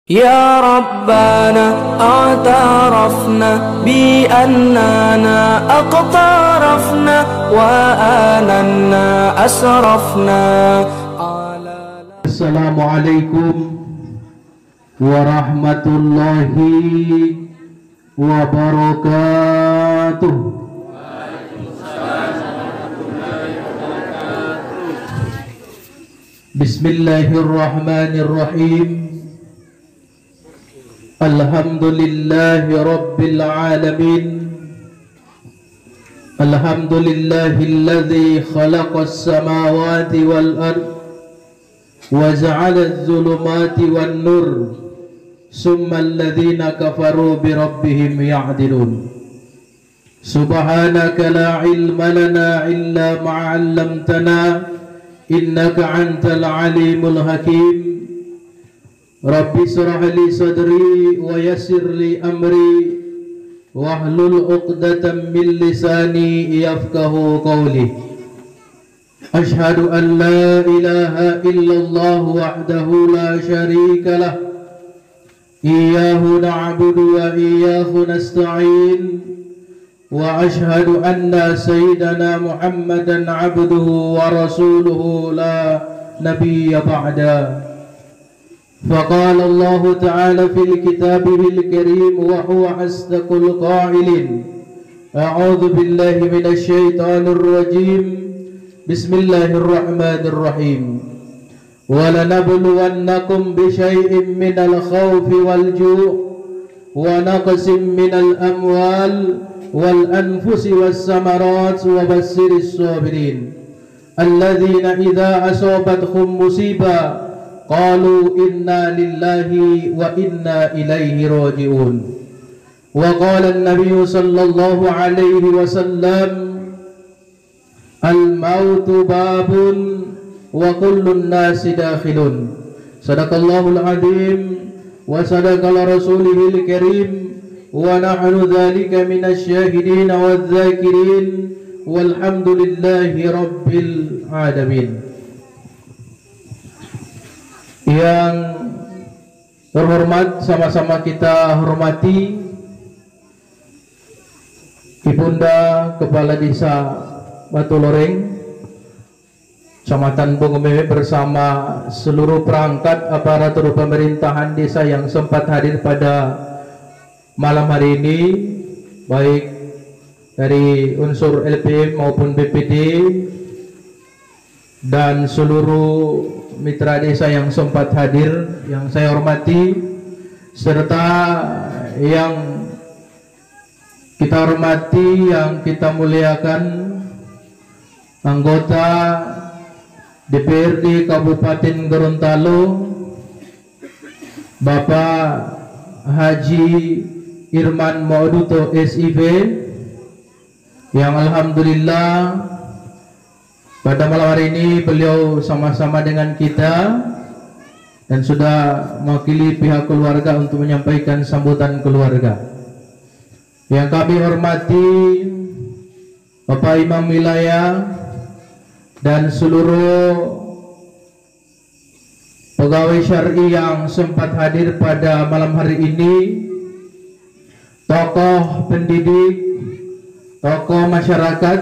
يا ربنا اعترفنا بأننا اقترفنا وآننا أسرفنا. السلام عليكم ورحمة الله وبركاته. Bismillahirrahmanirrahim. Alhamdulillahi Rabbil Alamin. Alhamdulillahilladzi khalaqas samawati wal ard wa ja'alaz zulumati wan nur summal ladzina kafaru bi rabbihim ya'dilun. Subhanaka la ilma lana illa ma 'allamtana innaka antal alimul hakim. Rabbi shrah li sadri wa yassir li amri wahlul 'uqdatam min lisani yafqahu qawli. Ashhadu an la ilaha illallah wahdahu la syarika lah. Iyyahu na'budu wa iyyahu nasta'in. Wa ashhadu anna sayyidana Muhammadan 'abduhu wa rasuluhu la nabiyya ba'da. فقال الله تعالى في كتابه الكريم وهو أصدق القائلين أعوذ بالله من الشيطان الرجيم بسم الله الرحمن الرحيم ولنبلونكم بشيء من الخوف والجوع ونقص من الأموال والأنفس والثمرات وبشر الصابرين الذين إذا أصابتهم مصيبة qalu inna lillahi wa inna ilaihi raji'un. Wa qala an-nabiy sallallahu alaihi wasallam al-mautu babun wa kullun nasi dakhilun. Sadaqallahul azim wa sadaqal rasulihil karim wa nahnu dzalika minasy syahidin wadz-dzakirin walhamdulillahi rabbil alamin. Yang terhormat, sama-sama kita hormati Ibunda Kepala Desa Batu Loreng, Kecamatan Bungumeme, bersama seluruh perangkat aparatur pemerintahan desa yang sempat hadir pada malam hari ini, baik dari unsur LPM maupun BPD dan seluruh mitra desa yang sempat hadir yang saya hormati, serta yang kita hormati, yang kita muliakan, anggota DPRD Kabupaten Gorontalo Bapak Haji Irman Mauduto SIV, yang alhamdulillah pada malam hari ini beliau sama-sama dengan kita dan sudah mewakili pihak keluarga untuk menyampaikan sambutan keluarga. Yang kami hormati Bapak Imam Wilayah dan seluruh pegawai syar'i yang sempat hadir pada malam hari ini, tokoh pendidik, tokoh masyarakat,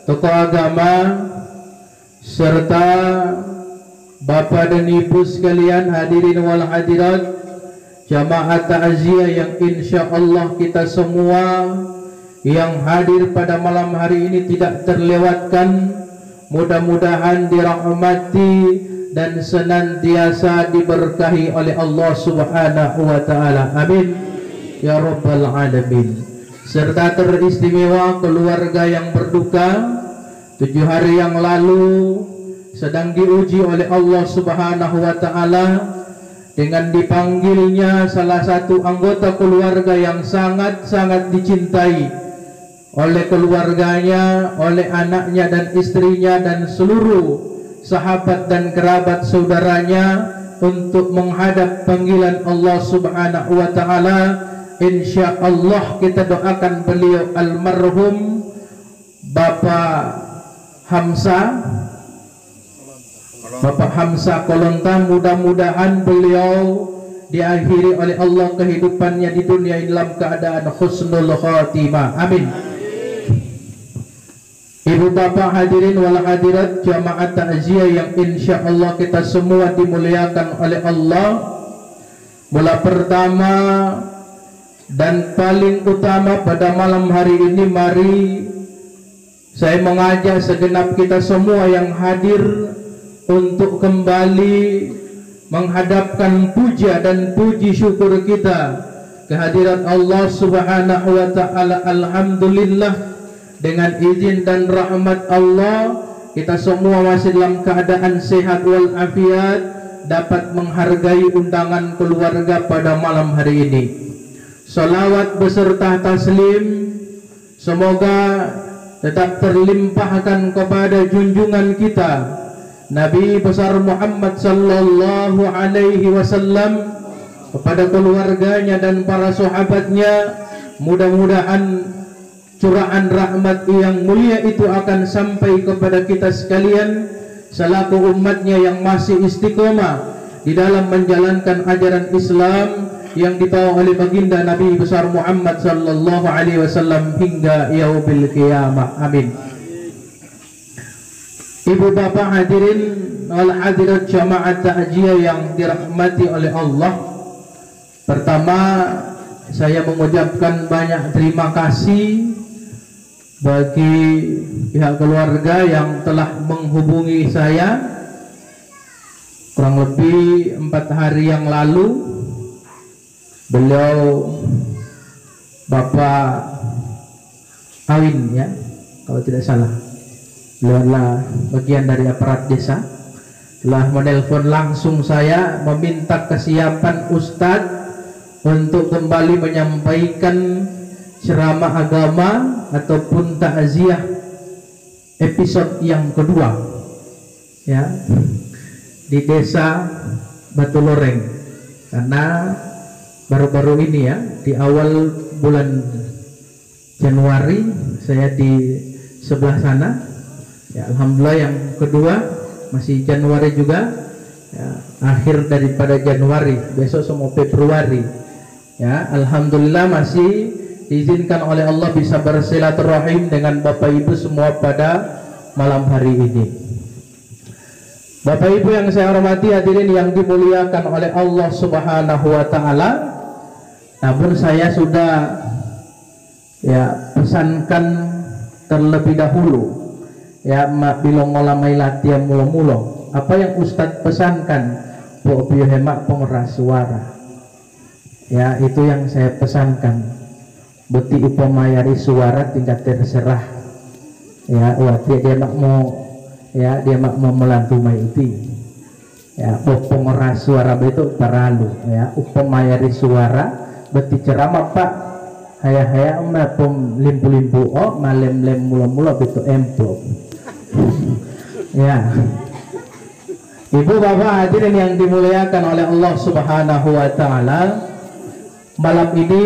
tokoh agama, serta Bapak dan Ibu sekalian hadirin wal hadirat, jamaah takziah yang insya Allah kita semua yang hadir pada malam hari ini tidak terlewatkan, mudah-mudahan dirahmati dan senantiasa diberkahi oleh Allah Subhanahu wa taala. Amin ya rabbal alamin. Serta teristimewa keluarga yang berduka 7 hari yang lalu sedang diuji oleh Allah Subhanahu wa taala dengan dipanggilnya salah satu anggota keluarga yang sangat-sangat dicintai oleh keluarganya, oleh anaknya dan istrinya dan seluruh sahabat dan kerabat saudaranya untuk menghadap panggilan Allah Subhanahu wa taala. Insyaallah kita doakan beliau almarhum Bapak Hamzah Kolonta, mudah-mudahan beliau diakhiri oleh Allah kehidupannya di dunia dalam keadaan husnul khatimah. Amin. Ibu bapak hadirin wal hadirat jamaah takziah yang insya Allah kita semua dimuliakan oleh Allah. Mula pertama dan paling utama pada malam hari ini, mari saya mengajak segenap kita semua yang hadir untuk kembali menghadapkan puja dan puji syukur kita kehadirat Allah Subhanahu wa ta'ala. Alhamdulillah, dengan izin dan rahmat Allah kita semua masih dalam keadaan sehat walafiat, dapat menghargai undangan keluarga pada malam hari ini. Salawat beserta taslim semoga tetap terlimpahkan kepada junjungan kita Nabi besar Muhammad sallallahu alaihi wasallam, kepada keluarganya dan para sahabatnya. Mudah-mudahan curahan rahmat yang mulia itu akan sampai kepada kita sekalian selaku umatnya yang masih istiqomah di dalam menjalankan ajaran Islam yang dibawa oleh baginda Nabi besar Muhammad sallallahu alaihi wasallam hingga yaumil qiyamah. Amin. Ibu bapak hadirin wal hadirat jamaah takziah yang dirahmati oleh Allah, pertama saya mengucapkan banyak terima kasih bagi pihak keluarga yang telah menghubungi saya kurang lebih 4 hari yang lalu. Beliau Bapak Awin, ya, kalau tidak salah, beliau adalah bagian dari aparat desa, telah menelpon langsung saya meminta kesiapan Ustadz untuk kembali menyampaikan ceramah agama ataupun takziah episode yang kedua, ya, di desa Batu Loreng. Karena baru-baru ini, ya, di awal bulan Januari saya di sebelah sana, ya, alhamdulillah yang kedua masih Januari juga, ya, akhir daripada Januari, besok semua Februari, ya, alhamdulillah masih diizinkan oleh Allah bisa bersilaturahim dengan Bapak Ibu semua pada malam hari ini. Bapak Ibu yang saya hormati, hadirin yang dimuliakan oleh Allah Subhanahu wa ta'ala, namun saya sudah, ya, pesankan terlebih dahulu, ya, bila ngolamai latihan mula-mula apa yang Ustadz pesankan, bio hemat pengeras suara, ya, itu yang saya pesankan. Beti upamayari suara tingkat terserah, ya, wati dia mak mau, ya, dia mak mau melantumai itu, ya, pengeras suara itu terlalu, ya, upamayari suara beti ceramah pak haya-haya pom limpu-limpu oh malem-lem mula-mula itu emplop. Ya, ibu bapak hadirin yang dimuliakan oleh Allah Subhanahu wa ta'ala, malam ini,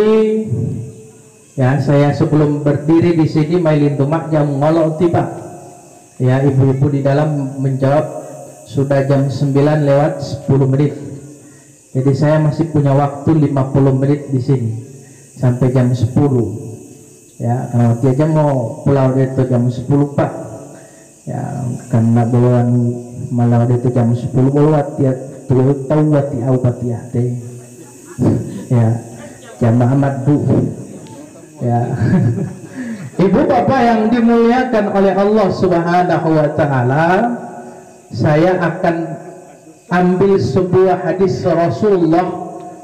ya, saya sebelum berdiri di sini mailin tumak jam ngolok tiba, ya, ibu-ibu di dalam menjawab sudah jam 9:10. Jadi saya masih punya waktu 50 menit di sini sampai jam 10. Ya, karena waktu aja mau pulau itu jam 10 pak. Ya, karena bawaan malau itu jam 10 bolwat ya tahu wati awat ya teh. Ya, jamaah madu. Ya. Ibu bapak yang dimuliakan oleh Allah Subhanahu wa ta'ala, saya akan ambil sebuah hadis Rasulullah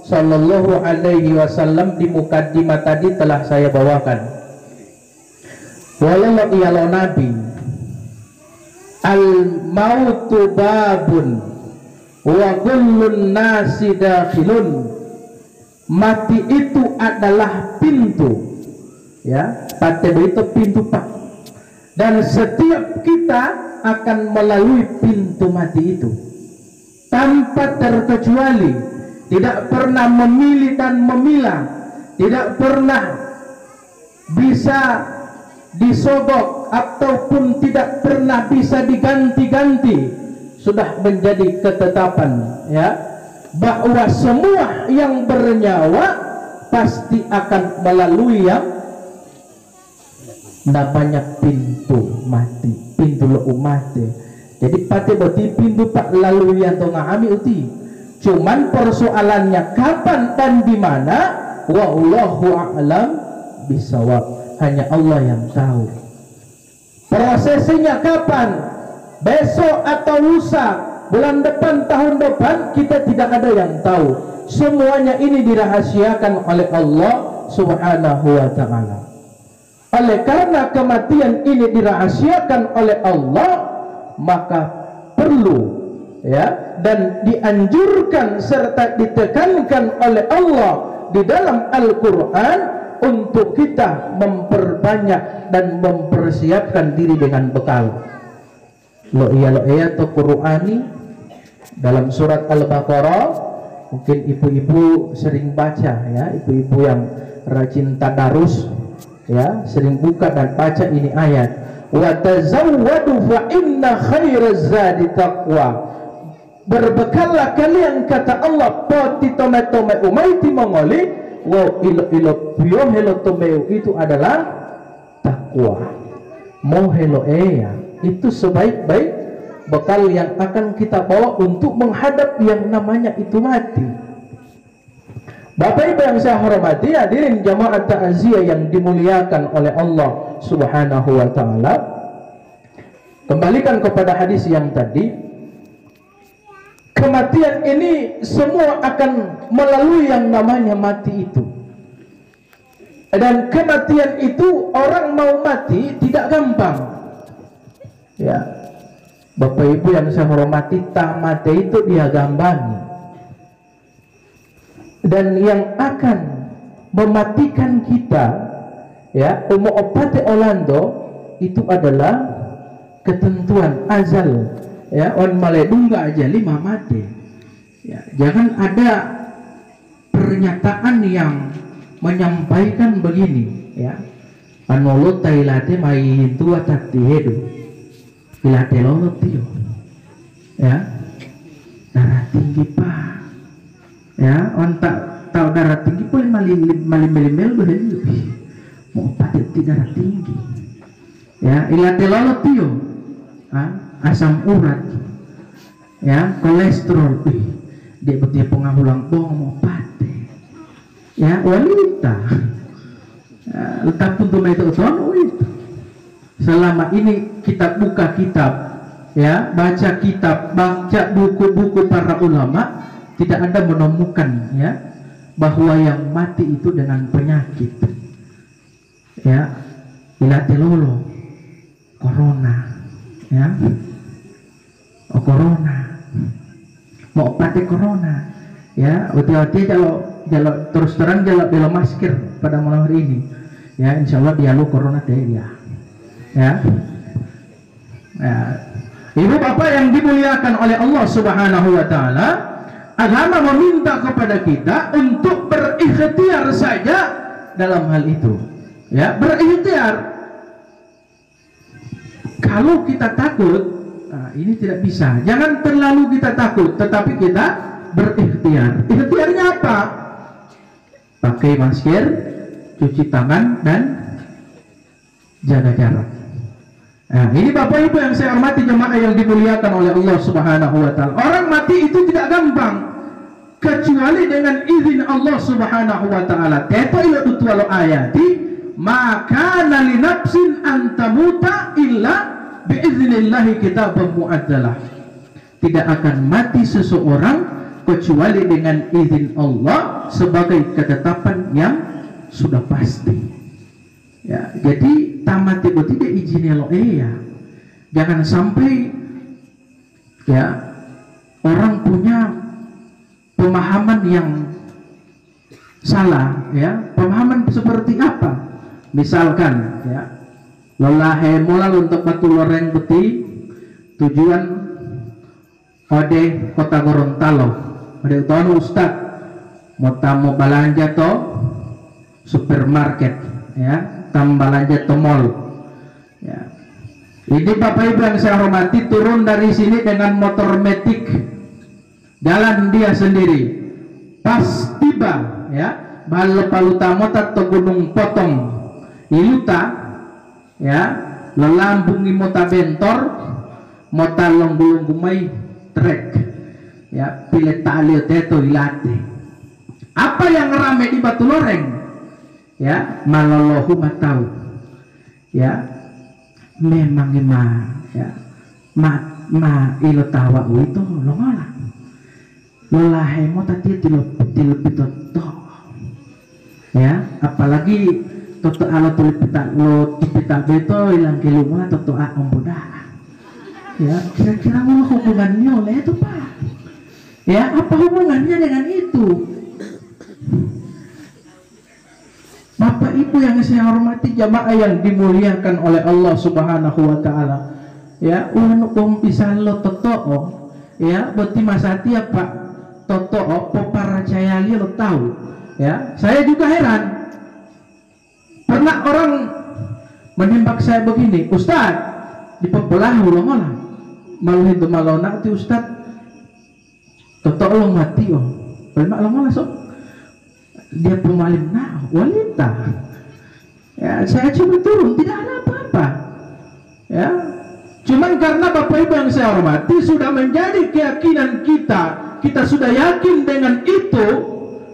sallallahu alaihi wasallam di mukaddimah tadi telah saya bawakan. Walau iyalau nabi al mautu babun wa kullun nasi dakhilun, mati itu adalah pintu, ya, patebe itu pintu pak, dan setiap kita akan melalui pintu mati itu tanpa terkecuali, tidak pernah memilih dan memilah, tidak pernah bisa disogok ataupun tidak pernah bisa diganti-ganti, sudah menjadi ketetapan, ya, bahwa semua yang bernyawa pasti akan melalui yang namanya pintu mati, pintu mati. Jadi pati boti pintu pak lalu yang ngami uti. Cuman persoalannya kapan dan di mana, wallahu a'lam bisawab. Hanya Allah yang tahu. Prosesnya kapan? Besok atau lusa, bulan depan, tahun depan, kita tidak ada yang tahu. Semuanya ini dirahasiakan oleh Allah Subhanahu wa ta'ala. Oleh karena kematian ini dirahasiakan oleh Allah, maka perlu ya dan dianjurkan serta ditekankan oleh Allah di dalam Al-Quran untuk kita memperbanyak dan mempersiapkan diri dengan bekal. Lo iya atau Qur'ani dalam surat Al-Baqarah, mungkin ibu-ibu sering baca ya, ibu-ibu yang rajin tadarus ya, sering buka dan baca ini ayat, wa tazawwadu fa inna khairaz zadi taqwa. Berbekallah kalian, kata Allah, poti tome umaiti mongoli wo ilo pio helo tomeu, itu adalah takwa. Mo helo itu sebaik-baik bekal yang akan kita bawa untuk menghadap yang namanya itu mati. Bapak Ibu yang saya hormati, hadirin jamaah ta'aziyah yang dimuliakan oleh Allah Subhanahu wa ta'ala, kembalikan kepada hadis yang tadi, kematian ini semua akan melalui yang namanya mati itu. Dan kematian itu orang mau mati tidak gampang ya. Bapak Ibu yang saya hormati, tak mati itu dia gambangi. Dan yang akan mematikan kita ya, opate Orlando itu adalah ketentuan azal ya, on maledungga aja 5 mati ya. Jangan ada pernyataan yang menyampaikan begini ya, anolo tailate mai tua tati hedu ilate lolo tio ya, darah tinggi pak ya, on tak tahu darah tinggi boleh malim lebih mau pati darah tinggi ya, ilate lolo tio asam urat ya, kolesterol, dia betul pengahulang bong mau pate ya, wanita letak pun tuh itu selama ini kita buka kitab ya, baca kitab, baca buku-buku para ulama, tidak ada menemukan ya bahwa yang mati itu dengan penyakit ya, ilatelolo corona ya, corona mau pakai corona ya, hati-hati kalau terus terang jalan bela masker pada malam hari ini ya, insya Allah dialog corona dia ya. Ibu bapak yang dimuliakan oleh Allah Subhanahu wa ta'ala, agama meminta kepada kita untuk berikhtiar saja dalam hal itu ya, berikhtiar. Kalau kita takut, ini tidak bisa. Jangan terlalu kita takut, tetapi kita berikhtiar. Ikhtiarnya apa? Pakai masker, cuci tangan, dan jaga jarak. Nah, ini Bapak Ibu yang saya hormati jemaah yang dimuliakan oleh Allah Subhanahu wa ta'ala. Orang mati itu tidak gampang kecuali dengan izin Allah Subhanahu wa ta'ala. Teto ila utwalo ayati, maka nali nafsin antamuta illa biiznillahi kitabam muadzalah. Tidak akan mati seseorang kecuali dengan izin Allah sebagai ketetapan yang sudah pasti ya. Jadi tamat itu tidak izinnya lo ya. Jangan sampai ya orang punya pemahaman yang salah ya. Pemahaman seperti apa? Misalkan ya, lolahe mulal untuk batu loreng beti tujuan ode kota Gorontalo, ode utawa ustad mau tamu belanja to supermarket ya, tam belanja to mall ya. Ini Bapak Ibu yang saya hormati, turun dari sini dengan motor metik jalan dia sendiri. Pas tiba ya baluta mota to gunung potong iluta ya lelambungi mota bentor mota longgulung gumai trek ya pilih tali teto ilate. Apa yang rame di Batu Loreng ya malolohu matau ya memang ya ma ilo tawa itu longola lolahe mo tadi tilupit toto ya apalagi toto ala tulipita lo tipita beto ilang kiluma toto a omboda ya kira-kira mau hubungannya oleh itu pak ya apa hubungannya dengan itu? Bapak Ibu yang saya hormati, jamaah yang dimuliakan oleh Allah Subhanahu wa taala. Ya, ulah bisa lo totoo. Ya, berarti masati apa? Totoo popara cayali lo tahu. Ya, saya juga heran. Pernah orang menembak saya begini, Ustaz, di pepelahu lo ngolah. Malu itu malona ti Ustaz. Totoo lo mati oh. Bermak lo ngolah sok. Dia pemalim wanita ya saya cuma turun tidak ada apa-apa ya cuman karena Bapak Ibu yang saya hormati sudah menjadi keyakinan kita sudah yakin dengan itu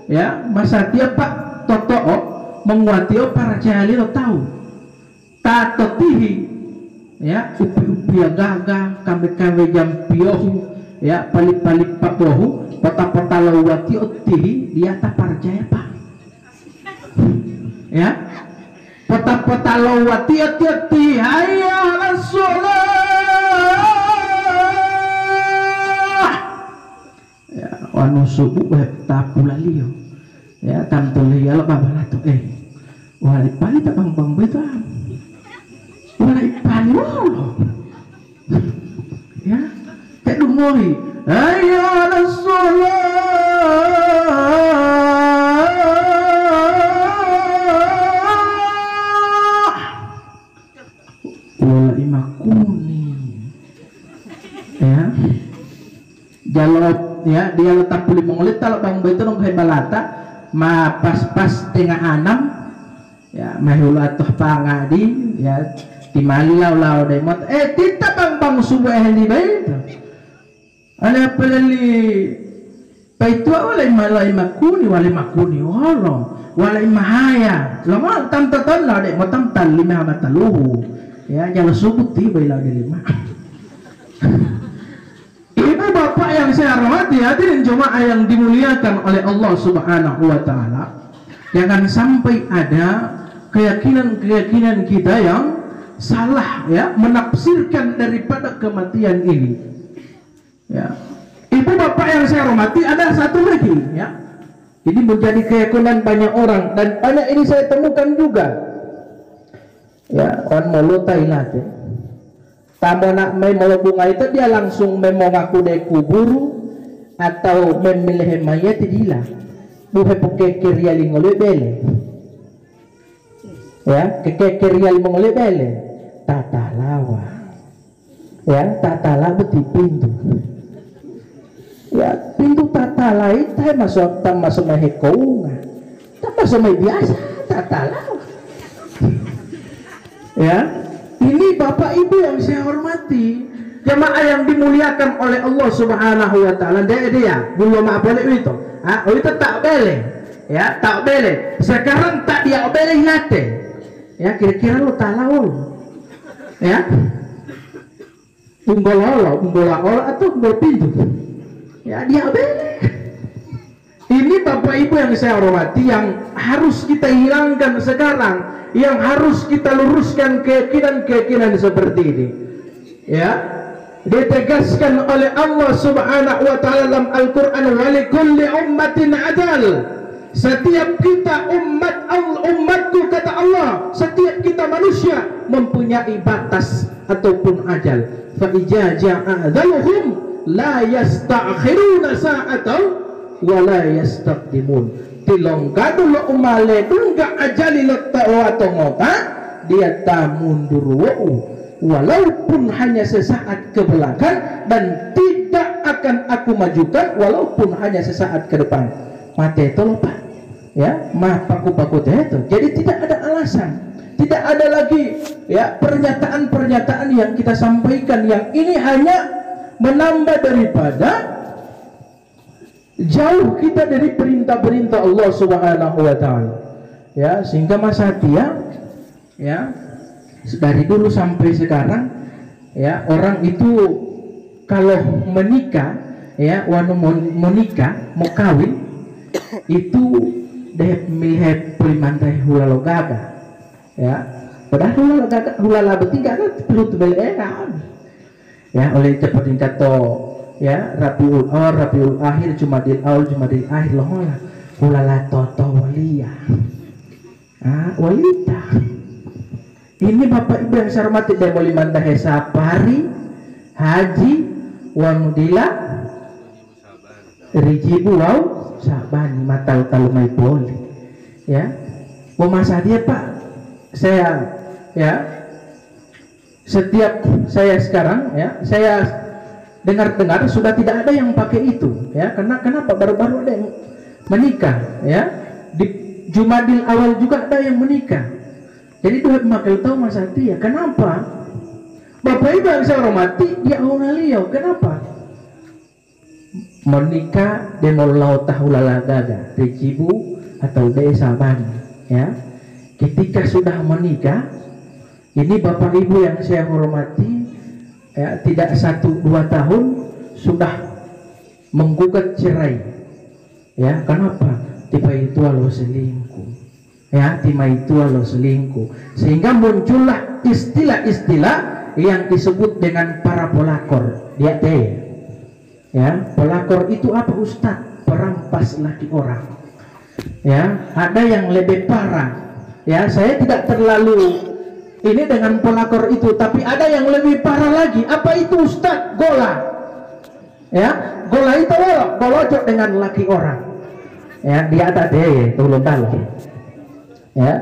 ya masa tiap Pak Toto menguati para jahili lo tahu tato tihi ya upi-upi gagah kami jam piohu ya palik-palik papohu pota-pota lawati utihi dia tak percaya Pak ya pota-pota lawati hati-hati hayya ala sholah ya wanu subuh tapulaliyo ya tantuli ya lo babalato wali pali tak bang beto wali pali wolo ya kayak dumoi hayya ala sholah ya jalop ya dia letak pulih mengulit kalau bang beto nong balata ma pas tengah anam ya mahula toh pangadi ya timali lau demot tita bang subuh di beto ada pelali paitu walai makuni walai mahaya lama tam lau demot tam tan lima mataluhu ya jangan subuh tiba lau di lima. Ibu bapak yang saya hormati, hadirin jemaah yang dimuliakan oleh Allah Subhanahu wa taala, jangan sampai ada keyakinan kita yang salah ya menafsirkan daripada kematian ini. Ya. Ibu bapak yang saya hormati, ada satu lagi ya. Ini menjadi keyakinan banyak orang dan banyak ini saya temukan juga. Ya, orang molutai lagi. Tamu nak mau bunga itu dia langsung mengaku dek kuburu atau memilih mayat tidak buhe pakai kiriali ngoleh bele ya kiriali ngoleh bele tata lawa ya tata lawa beti pintu ya pintu tata lawa itu masuk mahekaunga tak masuk biasa tata lawa ya. Ini Bapak Ibu yang saya hormati, jemaah yang dimuliakan oleh Allah Subhanahu wa taala. Dia belum boleh itu. Itu tak boleh. Ya, tak boleh. Sekarang tak dia boleh nate. Ya, kira-kira lu tahu. Ya. Umbola atau umbol pintu. Ya, dia boleh. Ini Bapak Ibu yang saya hormati yang harus kita hilangkan sekarang. Yang harus kita luruskan keyakinan seperti ini ya ditegaskan oleh Allah Subhanahu wa taala dalam Al-Qur'an wa likulli ummatin ajal setiap kita umatku kata Allah setiap kita manusia mempunyai batas ataupun ajal fa ija ja'a ajaluhum la yasta'khiruna sa'atan wa la yastaqdimun tilong kadulo umale dunga ajali lettawa tongoka dia tak mundur walaupun hanya sesaat ke belakang dan tidak akan aku majukan walaupun hanya sesaat ke depan. Mate itu lupa, ya, mah paku-paku itu. Jadi tidak ada alasan, tidak ada lagi ya pernyataan-pernyataan yang kita sampaikan yang ini hanya menambah daripada jauh kita dari perintah-perintah Allah Subhanahu wa taala. Ya, sehingga Mas Satya ya dari dulu sampai sekarang ya orang itu kalau menikah ya mau nikah mau kawin itu deh milih pelimantai hulalo gaga ya, padahal hulala bertiga kan perlu tebel ya oleh cepat kata ya Rabiul Awal Rabiul Akhir Jumadil Awal Jumadil Akhir loh lah hulala toto walia walita. Ini Bapak Ibu yang saya hormati dari Molimanda Hesapari Haji Wanudila Rijibu Wau Sabani Matal Talumai Poli ya. Masa dia Pak, saya ya setiap saya sekarang ya saya dengar-dengar sudah tidak ada yang pakai itu ya, karena kenapa baru-baru ada yang menikah ya, di Jumadil Awal juga ada yang menikah. Jadi dua makel tahu Mas Hati ya, kenapa? Bapak Ibu yang saya hormati dia awalio, kenapa? Menikah demolau tahulalaga Rijibu atau desa Bani ya. Ketika sudah menikah, ini Bapak Ibu yang saya hormati ya, tidak 1-2 tahun sudah menggugat cerai ya, kenapa? Tiba itu lo selingkuh ya, tiba itu lo selingkuh, sehingga muncullah istilah-istilah yang disebut dengan para pelakor dia teh ya. Pelakor itu apa Ustadz? Perampas laki orang ya. Ada yang lebih parah ya, saya tidak terlalu ini dengan pelakor itu, tapi ada yang lebih parah lagi. Apa itu Ustadz? Gola ya, gola itu golojok dengan laki orang ya, dia ada deh tolong ya.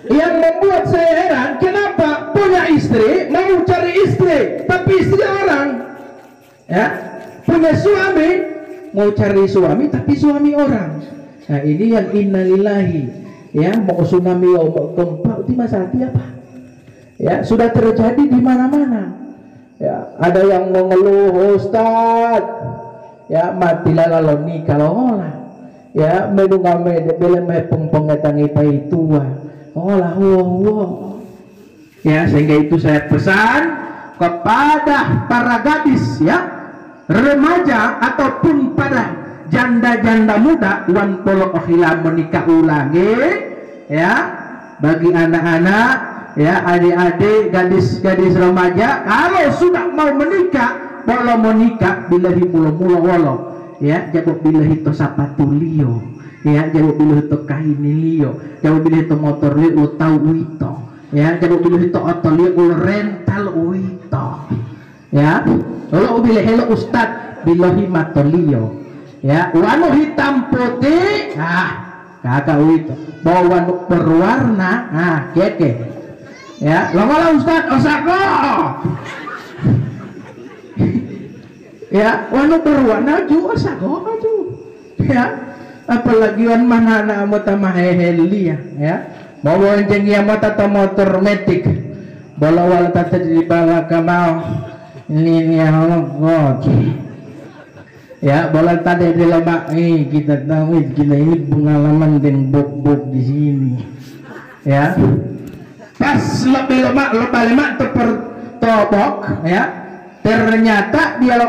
Yang membuat saya heran, kenapa punya istri mau cari istri tapi istri orang ya, punya suami mau cari suami tapi suami orang. Nah ini yang innalillahi ya, mau tsunami mau gempa di masa hati apa ya, sudah terjadi di mana-mana ya. Ada yang mengeluh Ustaz ya, matilah lalu nikah ngolah ya, menungame bela mepeng pengetangi pai tua olah ya. Sehingga itu saya pesan kepada para gadis ya, remaja ataupun pada janda-janda muda wan polo okhila menikah ulangi ya, bagi anak-anak ya, adik-adik, gadis-gadis remaja kalau sudah mau menikah, kalau mau nikah bilahi mula-mula walo ya, jago bilahi to sapatulio ya, jago bilahi to kainilio, jago bilahi to motor lio utau wito ya, jago bilahi to otolio rental wito ya. Kalau bilahi lo Ustad bilahi matolio ya, wanu hitam putih kakak wito, bawa wanu berwarna keke ya, lo malah Ustad osako ya, wanu berwarna juga osako ya, apalagi wan mana anak mata maheheli ya, mau bonceng ya mata motor metik bola wala tata di bawah kamau ini God ya, bola tadi di lemak kita tahu kita ini pengalaman dan bok-bok di sini ya, pas lebih lemak terpertobok ya, ternyata dia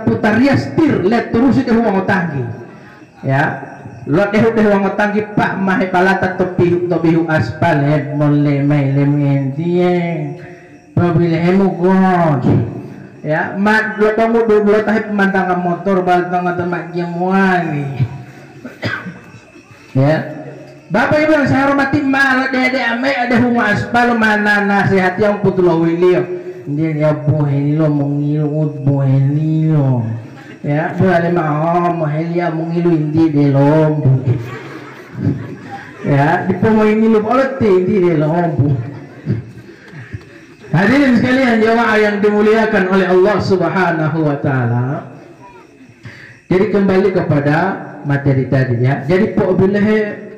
putar dia setir lihat terus itu uang tangki ya, lo deh uang tangki Pak mahe palata topihu aspal ya, boleh main lementi mobil emu God ya, mat lo kamu dulu tahi pemandangan motor batang atau mak jamuani ya. Bapak Ibu yang saya hormati, malah dede ame ada hunga aspal mana nasihat yang putul wilio dia ya boheni lo mengilu boheni lo ya, boleh mau mahelia mengilu indi de lombu ya, di pengilu oleh indi de lombu. Hadirin sekalian jemaah yang dimuliakan oleh Allah Subhanahu wa taala. Jadi kembali kepada materi tadi ya. Jadi pok bileh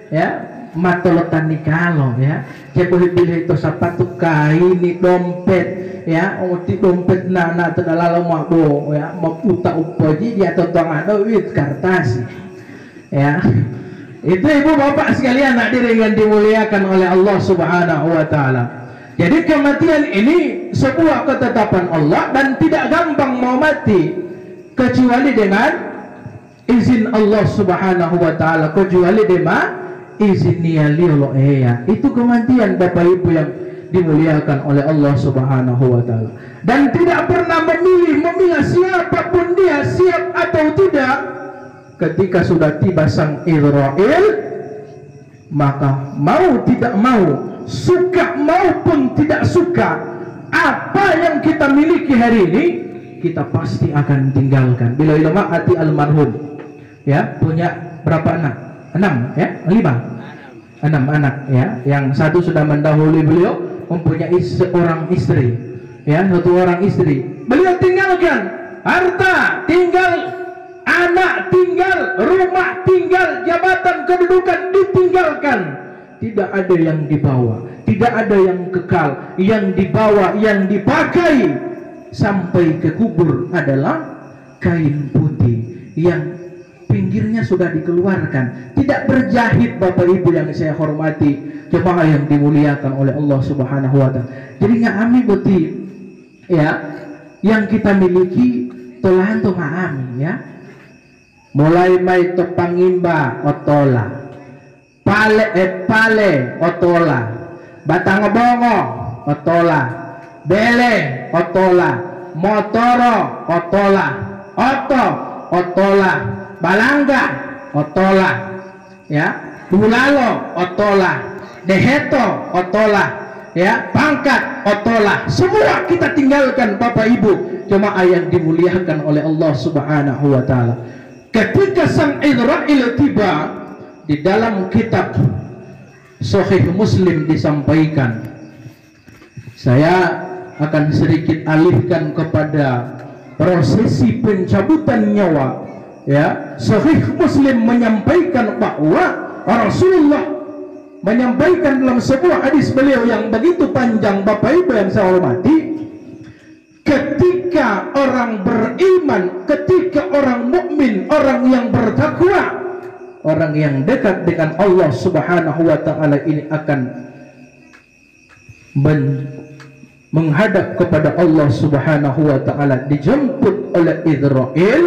ya matolotan ni kalau ya. Jadi bileh itu sepatu kain ni dompet ya. Uti dompet na terlalu mabo ya. Maputa upoji dia totong ada duit kertas ya. Itu ibu bapak sekalian hadirin yang dimuliakan oleh Allah Subhanahu wa taala. Jadi kematian ini sebuah ketetapan Allah dan tidak gampang mau mati kecuali dengan izin Allah Subhanahu wa taala, kecuali dengan izin Allah ya. Itu kematian Bapak Ibu yang dimuliakan oleh Allah Subhanahu wa taala. Dan tidak pernah memilih siapapun dia, siap atau tidak. Ketika sudah tiba sang Israel, maka mau tidak mau, suka maupun tidak suka, apa yang kita miliki hari ini kita pasti akan tinggalkan. Bila ilmu hati almarhum ya punya berapa anak? 6 ya? 5? 6 anak ya. Yang satu sudah mendahului beliau, mempunyai seorang istri ya, satu orang istri. Beliau tinggalkan harta, tinggal anak, tinggal rumah, tinggal jabatan kedudukan, ditinggalkan. Tidak ada yang dibawa, tidak ada yang kekal. Yang dibawa, yang dipakai sampai ke kubur adalah kain putih yang pinggirnya sudah dikeluarkan, tidak berjahit. Bapak Ibu yang saya hormati, jemaah yang dimuliakan oleh Allah Subhanahu wa taala. Jadi ngami beti ya, yang kita miliki tolahan to ngami ya. Mulai mai to pangimba otola, pale otola, batang bongo otola, bele otola, motoro otola, otola, balangga otola ya, bulalo otola, deheto otola ya, pangkat otola, semua kita tinggalkan Bapak Ibu jemaah yang dimuliakan oleh Allah Subhanahu wa taala. Ketika sang Israel tiba, di dalam kitab Sahih Muslim disampaikan, saya akan sedikit alihkan kepada prosesi pencabutan nyawa ya. Sahih Muslim menyampaikan bahwa Rasulullah menyampaikan dalam sebuah hadis beliau yang begitu panjang Bapak Ibu yang saya hormati, ketika orang beriman, ketika orang mukmin, orang yang bertakwa, orang yang dekat dengan Allah Subhanahu wa taala ini akan menghadap kepada Allah Subhanahu wa taala, dijemput oleh Israel.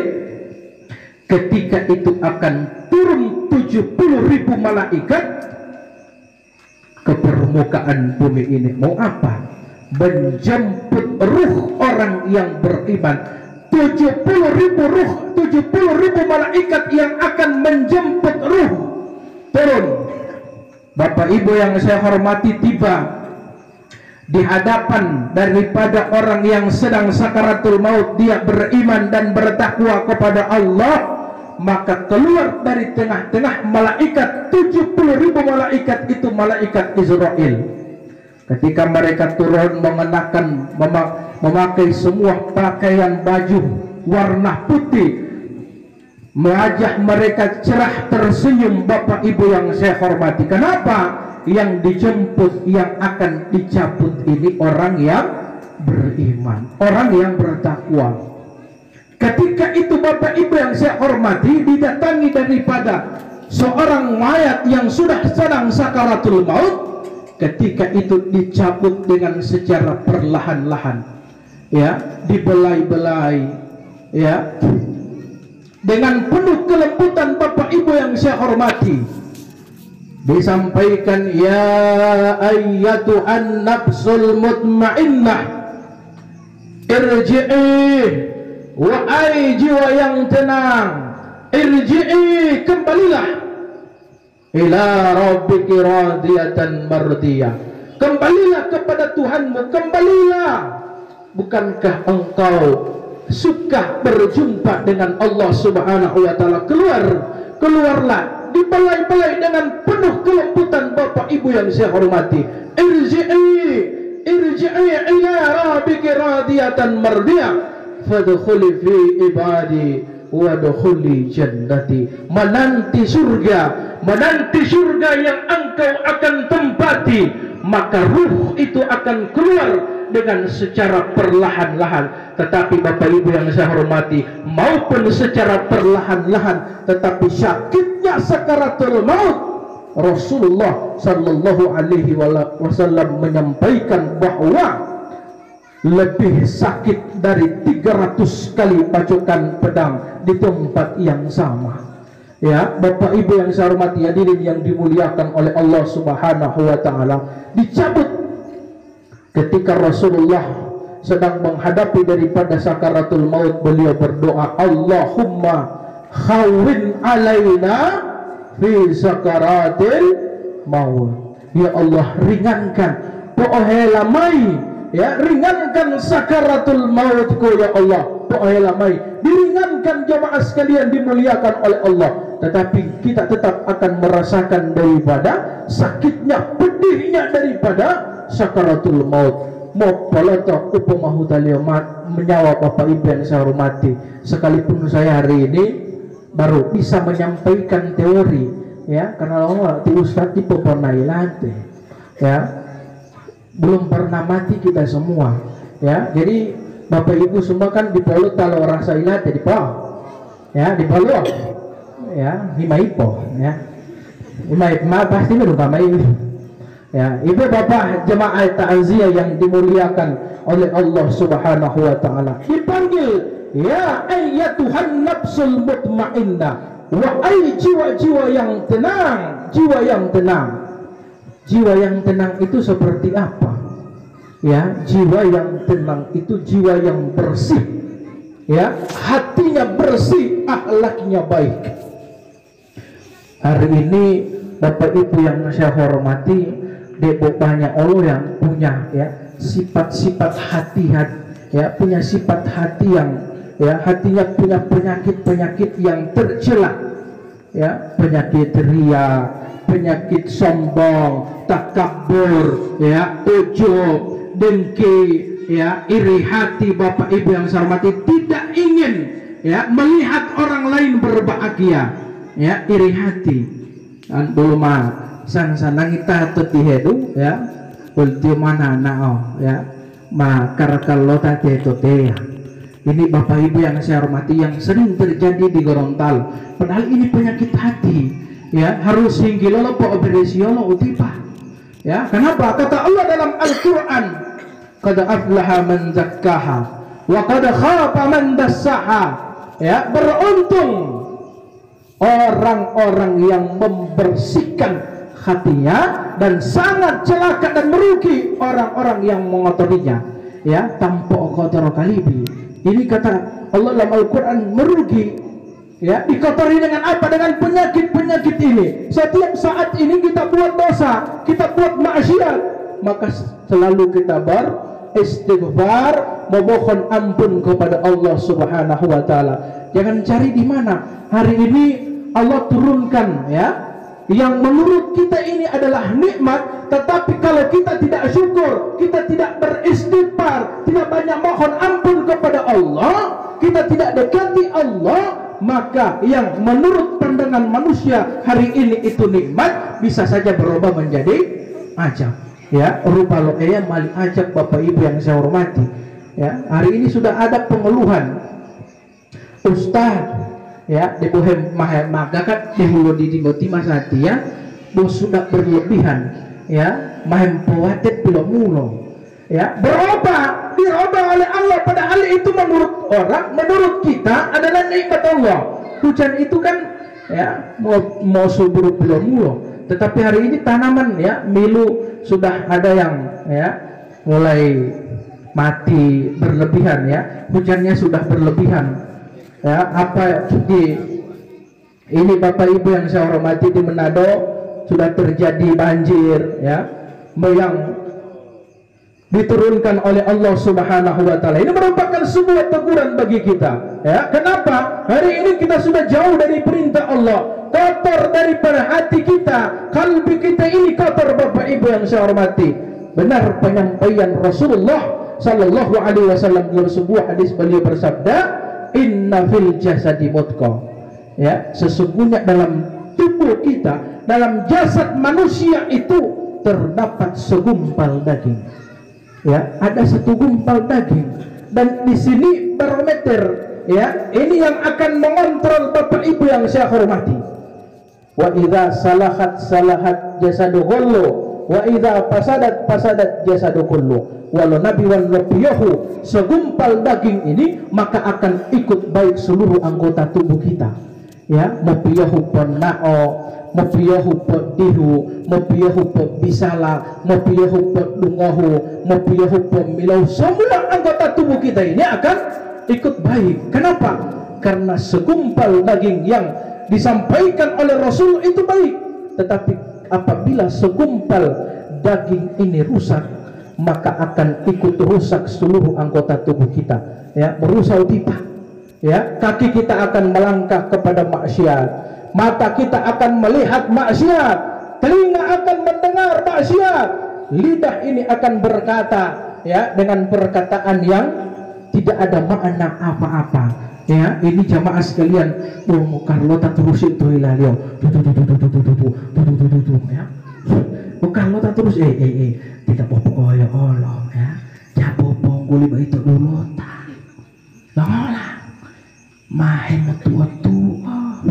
Ketika itu akan turun 70.000 malaikat ke permukaan bumi ini. Mau apa? Menjemput ruh orang yang beriman. 70.000 ruh, 70.000 malaikat yang akan menjemput ruh turun. Bapak Ibu yang saya hormati, tiba di hadapan daripada orang yang sedang sakaratul maut, dia beriman dan bertakwa kepada Allah, maka keluar dari tengah-tengah malaikat 70.000 malaikat itu malaikat Israel. Ketika mereka turun mengenakan memakai semua pakaian baju warna putih, wajah mereka cerah tersenyum. Bapak Ibu yang saya hormati, kenapa? Yang dijemput, yang akan dicabut ini orang yang beriman, orang yang bertakwa. Ketika itu Bapak Ibu yang saya hormati, didatangi daripada seorang mayat yang sudah sedang sakaratul maut. Ketika itu dicabut dengan secara perlahan-lahan ya, dibelai-belai ya, dengan penuh kelembutan. Bapak Ibu yang saya hormati, disampaikan, ya ayyatuhan nafsul mutmainnah irji'i, wahai jiwa yang tenang, irji'i, kembalilah, ila rabbiki radiyatan mardiyah, kembalilah kepada Tuhanmu, kembalilah. Bukankah engkau suka berjumpa dengan Allah Subhanahu wa taala? Keluarlah, dibelai-belai dengan penuh kelembutan. Bapak Ibu yang saya hormati, irji'i ila rabbiki radiyatan mardiyah fadkhuli fi ibadi wadkhuli jannati, menanti surga yang engkau akan tempati, maka ruh itu akan keluar dengan secara perlahan-lahan. Tetapi Bapak Ibu yang saya hormati, maupun secara perlahan-lahan, tetapi sakitnya sakaratul maut, Rasulullah sallallahu alaihi wasallam menyampaikan bahwa lebih sakit dari 300 kali pacukan pedang di tempat yang sama. Ya, Bapak Ibu yang saya hormati, hadirin yang dimuliakan oleh Allah Subhanahu wa taala, dicabut ketika Rasulullah sedang menghadapi daripada sakaratul maut. Beliau berdoa, Allahumma khawin alaina fi sakaratil maut. Ya Allah, ringankan pohelamai, ya, ringankan sakaratul mautku ya Allah. Pohelamai, diringankan jamaah sekalian dimuliakan oleh Allah. Tetapi kita tetap akan merasakan daripada sakitnya, pedihnya daripada sakaratul maut. Mau polotok upamahu taliamat menyawa Bapak Ibu yang saya hormati, sekalipun saya hari ini baru bisa menyampaikan teori, ya, karena Allah di Ustadz di peponai lantai, ya, belum pernah mati kita semua, ya. Jadi Bapak Ibu semua kan di Polo kalau rasa ilat jadi ya di Polo, ya, himaipo, ya, himaipo pasti merubah ini. Ya, ibu bapak jemaah ta'ziyah yang dimuliakan oleh Allah Subhanahu wa taala, dipanggil, ya ayyatuhan nafsul mutmainnah, wahai jiwa-jiwa yang tenang, jiwa yang tenang. Jiwa yang tenang itu seperti apa? Ya, jiwa yang tenang itu jiwa yang bersih, ya, hatinya bersih, akhlaknya baik. Hari ini Bapak Ibu yang saya hormati, banyak Allah yang punya, ya, sifat-sifat hati, ya, punya sifat hati yang, ya, hatinya punya penyakit-penyakit yang tercela, ya, penyakit ria, penyakit sombong, takabur, ya, ujub, dengki, ya, iri hati. Bapak Ibu yang saya hormati, tidak ingin, ya, melihat orang lain berbahagia, ya, iri hati. Dan belum sang-sanang kita tetihedu, ya, ulti mana nao, ya, makar kalau tadi itu ya. Ini Bapak Ibu yang saya hormati, yang sering terjadi di Gorontalo. Padahal ini penyakit hati, ya, harus hinggilolo po operasiolo utipa, ya. Kenapa? Kata Allah dalam Al-Quran, qad aflaha man zakkaha wa qad khaba man dassaha, ya, beruntung orang-orang yang membersihkan hatinya, dan sangat celaka dan merugi orang-orang yang mengotorinya, ya, tanpa kotor kalibi. Ini kata Allah dalam Al-Quran, merugi, ya, dikotori dengan apa? Dengan penyakit-penyakit ini. Setiap saat ini kita buat dosa, kita buat maksiat, maka selalu kita beristighfar, memohon ampun kepada Allah Subhanahu wa taala. Jangan cari di mana. Hari ini Allah turunkan, ya, yang menurut kita ini adalah nikmat, tetapi kalau kita tidak syukur, kita tidak beristighfar, tidak banyak mohon ampun kepada Allah, kita tidak dekati Allah, maka yang menurut pandangan manusia hari ini itu nikmat, bisa saja berubah menjadi ajab, ya, rupa lo'eya mali ajab. Bapak Ibu yang saya hormati, ya, hari ini sudah ada pengeluhan, Ustaz, ya, di bohem maka kan di hulu di dimoti masati, ya, bos sudah berlebihan, ya, mahem puatet bilo mulo, ya, berubah, dirubah oleh Allah. Padahal itu menurut orang, menurut kita adalah nikmat Allah. Hujan itu kan, ya, mau subur bilo mulo, tetapi hari ini tanaman, ya, milu sudah ada yang, ya, mulai mati berlebihan, ya, hujannya sudah berlebihan. Ya, apa ini Bapak Ibu yang saya hormati, di Manado sudah terjadi banjir, ya, yang diturunkan oleh Allah Subhanahu wa taala. Ini merupakan sebuah teguran bagi kita, ya. Kenapa? Hari ini kita sudah jauh dari perintah Allah, kotor daripada hati kita, kalbi kita ini kotor. Bapak Ibu yang saya hormati, benar penyampaian Rasulullah sallallahu alaihi wasallam dalam sebuah hadis, beliau bersabda, inna fil jasadi mudghah. Ya, sesungguhnya dalam tubuh kita, dalam jasad manusia itu terdapat segumpal daging. Ya, ada satu gumpal daging, dan di sini barometer, ya, ini yang akan mengontrol Bapak Ibu yang saya hormati. Wa idza salahat jasadu kullu, wa idza fasadat jasadu kullu. Walau nabi wal nabiyahu, segumpal daging ini maka akan ikut baik seluruh anggota tubuh kita. Ya, mabiyahu ponnao, mabiyahu podihu, mabiyahu bisala, mabiyahu podungahu, mabiyahu milau. Semua anggota tubuh kita ini akan ikut baik. Kenapa? Karena segumpal daging yang disampaikan oleh Rasul itu baik. Tetapi apabila segumpal daging ini rusak, maka akan ikut rusak seluruh anggota tubuh kita. Ya, merusak pipa. Ya, kaki kita akan melangkah kepada maksiat, mata kita akan melihat maksiat, telinga akan mendengar maksiat, lidah ini akan berkata, ya, dengan perkataan yang tidak ada makna apa-apa. Ya, ini jamaah sekalian, Carlota terus itu ilalio, ya, Carlota terus, tidak apa-apa ya Allah, ya, jabo pongguli itu dulu, lah. Mahe tua-tua,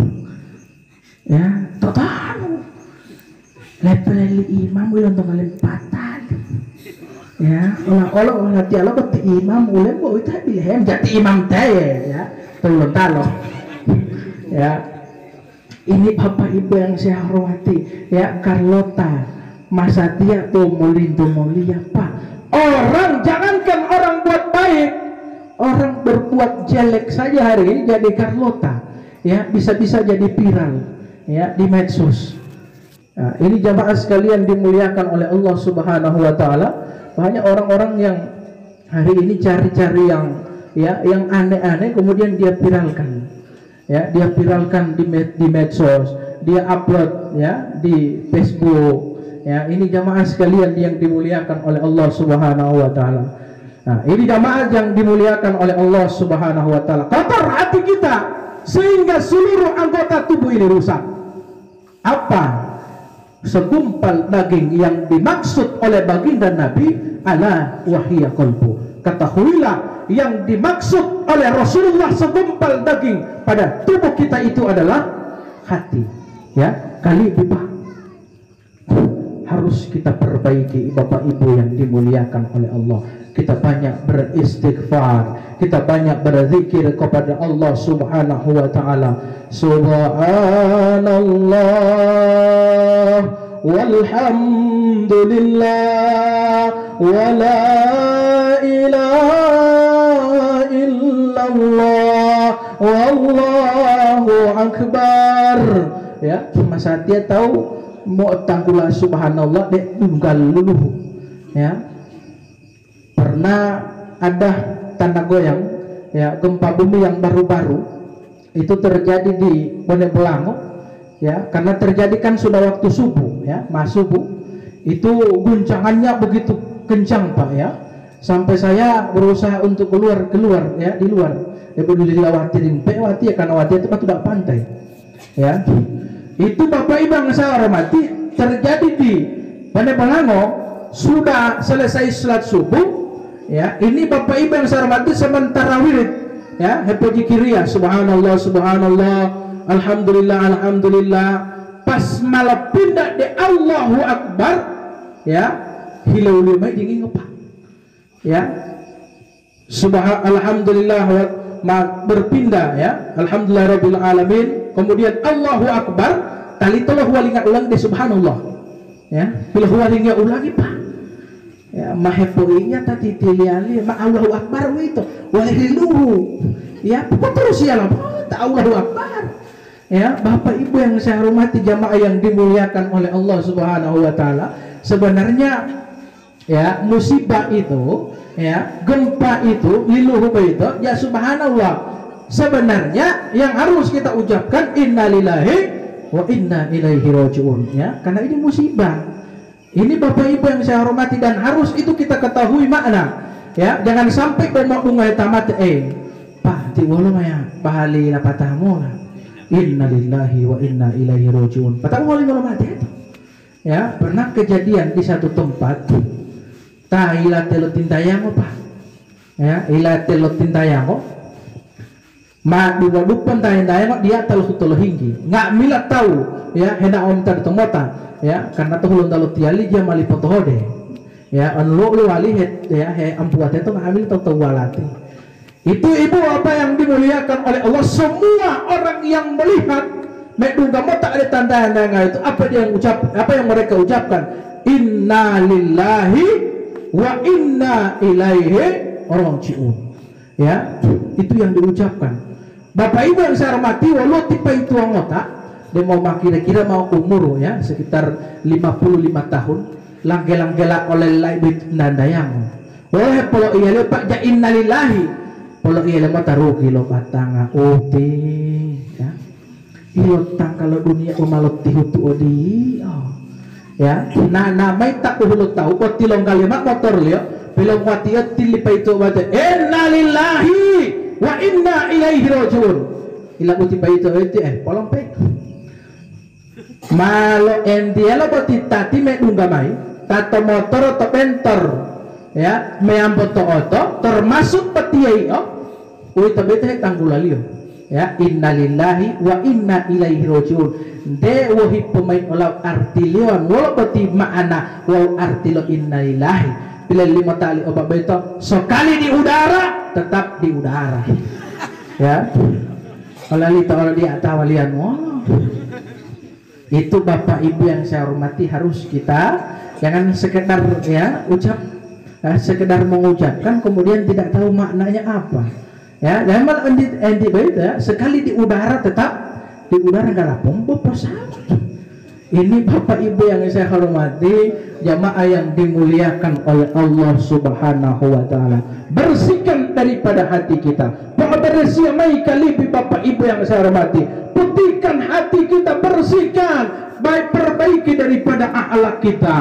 ya, total. Level imam ulang tong lempatan, ya, olah tialo ke imam ulang bo itu bihem jati imam teh, ya, tulun talo, ya. Ini Bapak Ibu yang saya hormati, ya, Carlota, masa dia tuh mulia Pak. Orang jangankan orang buat baik, orang berbuat jelek saja hari ini jadi Carlota, ya, bisa-bisa jadi viral, ya, di medsos. Nah, ini jamaah sekalian dimuliakan oleh Allah Subhanahu wa taala. Banyak orang-orang yang hari ini cari-cari yang, ya, yang aneh-aneh kemudian dia viralkan. Ya, dia viralkan di medsos, dia upload, ya, di Facebook. Ya, ini jamaah sekalian yang dimuliakan oleh Allah Subhanahu wa taala. Nah, ini jamaah yang dimuliakan oleh Allah Subhanahu wa taala. Kotor hati kita sehingga seluruh anggota tubuh ini rusak. Apa? Segumpal daging yang dimaksud oleh baginda Nabi, ala wahiyya qalbu. Ketahuilah yang dimaksud oleh Rasulullah segumpal daging pada tubuh kita itu adalah hati. Ya, kali Bapak harus kita perbaiki, Bapak Ibu yang dimuliakan oleh Allah. Kita banyak beristighfar, kita banyak berzikir kepada Allah Subhanahu wa taala. Subhanallah walhamdulillah wa la ilaha illallah wallahu akbar. Ya, masa dia tahu mau tangkula subhanallah dek tunggal luluh. Ya, pernah ada tanah goyang, ya, gempa bumi yang baru-baru itu terjadi di Bonebelango, ya, karena terjadi kan sudah waktu subuh, ya, subuh itu guncangannya begitu kencang Pak, ya, sampai saya berusaha untuk keluar, ya, di luar, ya, perlu dilawatirin pewati, ya, karena wati itu kan tidak pantai, ya. Itu Bapak Ibu yang saya hormati terjadi di Bonebelango, sudah selesai salat subuh. Ya, ini Bapak Ibu yang saya hormati sementara wirid, ya, hepoji kiriya, subhanallah subhanallah, alhamdulillah alhamdulillah, pas malah pindah di Allahu Akbar, ya, hilau lima dingin apa, ya, alhamdulillah berpindah, ya, alhamdulillah rabbil alamin, kemudian Allahu Akbar, tali tolong walingat ulang di subhanallah, ya, bila walingat ulangi Pak. Ya, mahepoinya tadi tiliali ma Allahu Akbar itu waliluhu, ya, pokok terus ya lah Allahu Akbar. Ya, Bapak Ibu yang saya hormati jamaah yang dimuliakan oleh Allah Subhanahu wa taala, sebenarnya, ya, musibah itu, ya, gempa itu, liluhu itu, ya, subhanallah, sebenarnya yang harus kita ucapkan innalillahi wa inna ilaihi rajiun, ya, karena ini musibah. Ini Bapak Ibu yang saya hormati dan harus itu kita ketahui makna, ya, jangan sampai bermakna tamat Pak mati walau maya bahali la patamu lah. Inna lillahi wa inna ilaihi rajiun. Patamu walau mati itu. Ya, pernah kejadian di satu tempat. Ta ila telo tintayang apa? Ya, ila telo tintayang. Ma dua dupan tayang dia telo hinggi. Nggak mila tahu ya hendak om tar tomota ya karena tuh hulun telo tiali dia mali potohode. Ya, onlo lu wali ya ampuat itu nggak ambil tahu walati. Itu ibu apa yang dimuliakan oleh Allah. Semua orang yang melihat medungga mata ada tanda-tanda itu apa yang mereka ucapkan, inna lillahi wa inna ilaihi rajiun. Ya, itu yang diucapkan. Bapak Ibu yang saya hormati, walau tipe itu anggota dia mau kira-kira mau umur ya sekitar 55 tahun, langgela oleh laibit nandayang. Wah, kalau iya Pak ja inna lillahi kalau iya lemah taruh kilo batanga uti ya iyo tang kalau dunia umalot tihutu odi ya nah namai tak uhulut tahu kok tilong kalimat motor liyo belum watiat tilipai itu wate inna lillahi wa inna ilaihi rajiun ilang uti pai itu polong pe malo endielo boti tati me dunggamai tato motor atau bentor ya meampoto oto termasuk petiai ui tabete tanggulalio ya innalillahi wa inna ilaihi rajiun de wahi pemain olah artilion walau beti ma'ana walau artilo innalillahi bila 5 tali obat beto sekali di udara tetap di udara ya kalau lita orang di atas walian itu Bapak Ibu yang saya hormati harus kita jangan sekedar ya sekedar mengucapkan kemudian tidak tahu maknanya apa ya. Jangan endi baik ya sekali di udara tetap di udara enggak lapung pesawat. Ini Bapak Ibu yang saya hormati, jamaah yang dimuliakan oleh Allah Subhanahu wa taala. Bersihkan daripada hati kita. Bersih mai kali Bapak Ibu yang saya hormati. Putihkan hati kita, bersihkan, baik perbaiki daripada akhlak kita.